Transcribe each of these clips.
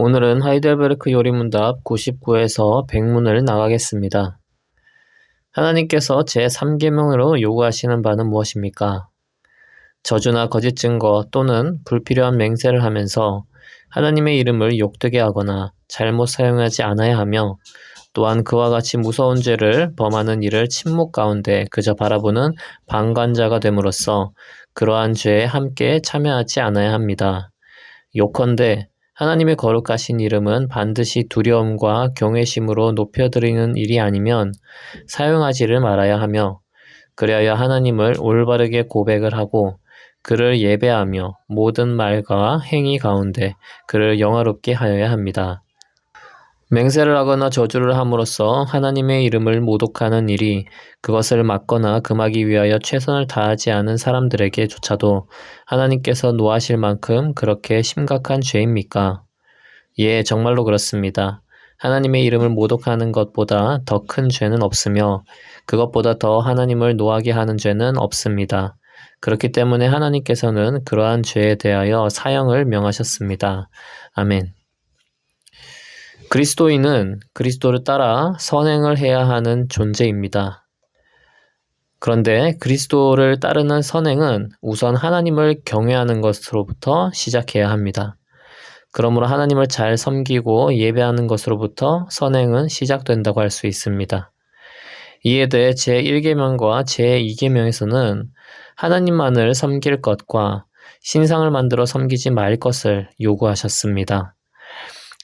오늘은 하이델베르크 요리문답 99에서 100문을 나가겠습니다. 하나님께서 제3계명으로 요구하시는 바는 무엇입니까? 저주나 거짓 증거 또는 불필요한 맹세를 하면서 하나님의 이름을 욕되게 하거나 잘못 사용하지 않아야 하며, 또한 그와 같이 무서운 죄를 범하는 이를 침묵 가운데 그저 바라보는 방관자가 됨으로써 그러한 죄에 함께 참여하지 않아야 합니다. 요컨대 하나님의 거룩하신 이름은 반드시 두려움과 경외심으로 높여드리는 일이 아니면 사용하지를 말아야 하며, 그리하여 하나님을 올바르게 고백을 하고 그를 예배하며 모든 말과 행위 가운데 그를 영화롭게 하여야 합니다. 맹세를 하거나 저주를 함으로써 하나님의 이름을 모독하는 일이 그것을 막거나 금하기 위하여 최선을 다하지 않은 사람들에게조차도 하나님께서 노하실 만큼 그렇게 심각한 죄입니까? 예, 정말로 그렇습니다. 하나님의 이름을 모독하는 것보다 더 큰 죄는 없으며 그것보다 더 하나님을 노하게 하는 죄는 없습니다. 그렇기 때문에 하나님께서는 그러한 죄에 대하여 사형을 명하셨습니다. 아멘. 그리스도인은 그리스도를 따라 선행을 해야 하는 존재입니다. 그런데 그리스도를 따르는 선행은 우선 하나님을 경외하는 것으로부터 시작해야 합니다. 그러므로 하나님을 잘 섬기고 예배하는 것으로부터 선행은 시작된다고 할 수 있습니다. 이에 대해 제1계명과 제2계명에서는 하나님만을 섬길 것과 신상을 만들어 섬기지 말 것을 요구하셨습니다.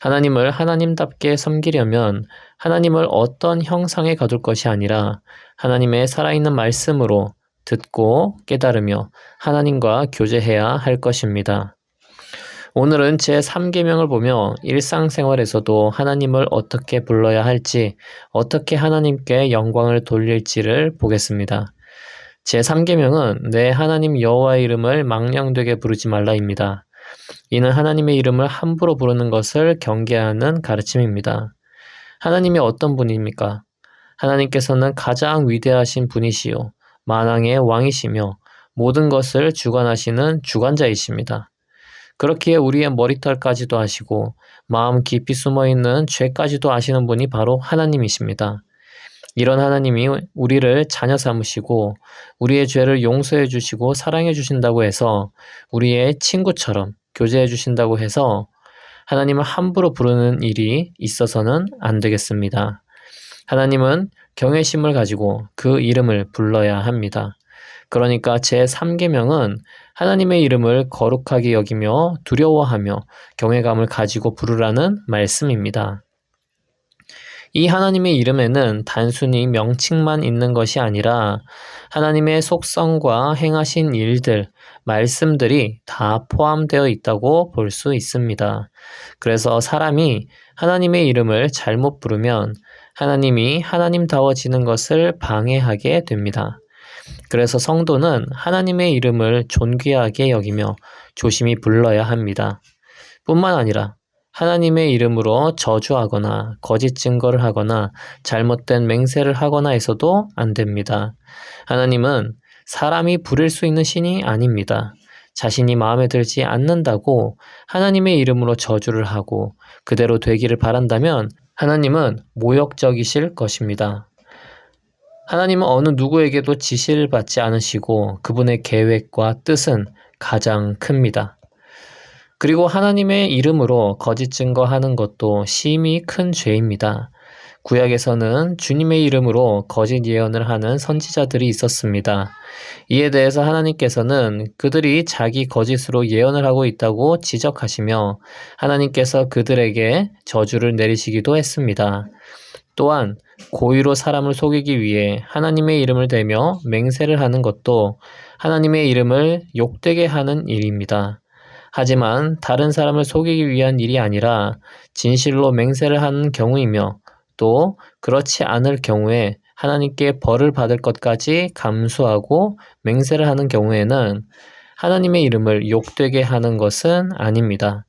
하나님을 하나님답게 섬기려면 하나님을 어떤 형상에 거둘 것이 아니라 하나님의 살아있는 말씀으로 듣고 깨달으며 하나님과 교제해야 할 것입니다. 오늘은 제3계명을 보며 일상생활에서도 하나님을 어떻게 불러야 할지, 어떻게 하나님께 영광을 돌릴지를 보겠습니다. 제3계명은 내 하나님 여호와의 이름을 망령되게 부르지 말라입니다. 이는 하나님의 이름을 함부로 부르는 것을 경계하는 가르침입니다. 하나님이 어떤 분입니까? 하나님께서는 가장 위대하신 분이시요 만왕의 왕이시며 모든 것을 주관하시는 주관자이십니다. 그렇기에 우리의 머리털까지도 아시고 마음 깊이 숨어있는 죄까지도 아시는 분이 바로 하나님이십니다. 이런 하나님이 우리를 자녀 삼으시고 우리의 죄를 용서해 주시고 사랑해 주신다고 해서, 우리의 친구처럼 교제해 주신다고 해서 하나님을 함부로 부르는 일이 있어서는 안 되겠습니다. 하나님은 경외심을 가지고 그 이름을 불러야 합니다. 그러니까 제3계명은 하나님의 이름을 거룩하게 여기며 두려워하며 경외감을 가지고 부르라는 말씀입니다. 이 하나님의 이름에는 단순히 명칭만 있는 것이 아니라 하나님의 속성과 행하신 일들, 말씀들이 다 포함되어 있다고 볼 수 있습니다. 그래서 사람이 하나님의 이름을 잘못 부르면 하나님이 하나님다워지는 것을 방해하게 됩니다. 그래서 성도는 하나님의 이름을 존귀하게 여기며 조심히 불러야 합니다. 뿐만 아니라 하나님의 이름으로 저주하거나 거짓 증거를 하거나 잘못된 맹세를 하거나 해서도 안 됩니다. 하나님은 사람이 부릴 수 있는 신이 아닙니다. 자신이 마음에 들지 않는다고 하나님의 이름으로 저주를 하고 그대로 되기를 바란다면 하나님은 모욕적이실 것입니다. 하나님은 어느 누구에게도 지시를 받지 않으시고 그분의 계획과 뜻은 가장 큽니다. 그리고 하나님의 이름으로 거짓 증거하는 것도 심히 큰 죄입니다. 구약에서는 주님의 이름으로 거짓 예언을 하는 선지자들이 있었습니다. 이에 대해서 하나님께서는 그들이 자기 거짓으로 예언을 하고 있다고 지적하시며 하나님께서 그들에게 저주를 내리시기도 했습니다. 또한 고의로 사람을 속이기 위해 하나님의 이름을 대며 맹세를 하는 것도 하나님의 이름을 욕되게 하는 일입니다. 하지만 다른 사람을 속이기 위한 일이 아니라 진실로 맹세를 하는 경우이며, 또 그렇지 않을 경우에 하나님께 벌을 받을 것까지 감수하고 맹세를 하는 경우에는 하나님의 이름을 욕되게 하는 것은 아닙니다.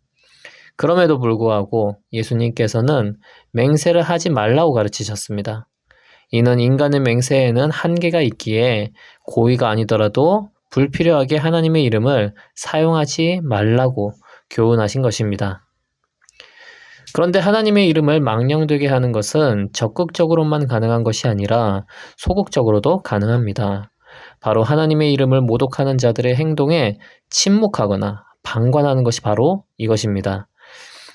그럼에도 불구하고 예수님께서는 맹세를 하지 말라고 가르치셨습니다. 이는 인간의 맹세에는 한계가 있기에 고의가 아니더라도 불필요하게 하나님의 이름을 사용하지 말라고 교훈하신 것입니다. 그런데 하나님의 이름을 망령되게 하는 것은 적극적으로만 가능한 것이 아니라 소극적으로도 가능합니다. 바로 하나님의 이름을 모독하는 자들의 행동에 침묵하거나 방관하는 것이 바로 이것입니다.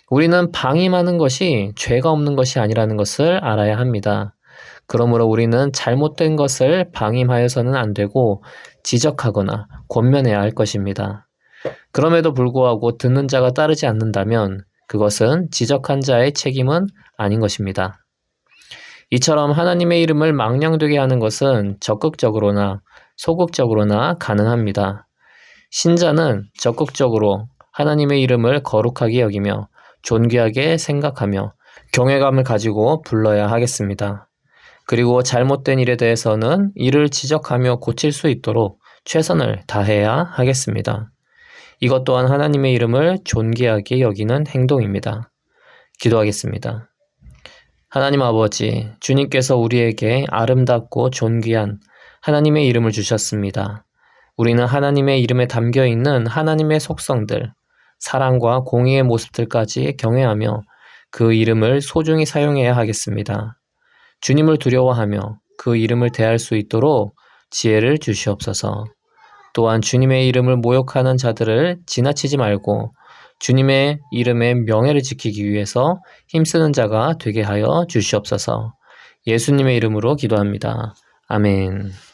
우리는 방임하는 것이 죄가 없는 것이 아니라는 것을 알아야 합니다. 그러므로 우리는 잘못된 것을 방임하여서는 안 되고 지적하거나 권면해야 할 것입니다. 그럼에도 불구하고 듣는 자가 따르지 않는다면 그것은 지적한 자의 책임은 아닌 것입니다. 이처럼 하나님의 이름을 망령되게 하는 것은 적극적으로나 소극적으로나 가능합니다. 신자는 적극적으로 하나님의 이름을 거룩하게 여기며 존귀하게 생각하며 경외감을 가지고 불러야 하겠습니다. 그리고 잘못된 일에 대해서는 이를 지적하며 고칠 수 있도록 최선을 다해야 하겠습니다. 이것 또한 하나님의 이름을 존귀하게 여기는 행동입니다. 기도하겠습니다. 하나님 아버지, 주님께서 우리에게 아름답고 존귀한 하나님의 이름을 주셨습니다. 우리는 하나님의 이름에 담겨 있는 하나님의 속성들, 사랑과 공의의 모습들까지 경외하며 그 이름을 소중히 사용해야 하겠습니다. 주님을 두려워하며 그 이름을 대할 수 있도록 지혜를 주시옵소서. 또한 주님의 이름을 모욕하는 자들을 지나치지 말고 주님의 이름의 명예를 지키기 위해서 힘쓰는 자가 되게 하여 주시옵소서. 예수님의 이름으로 기도합니다. 아멘.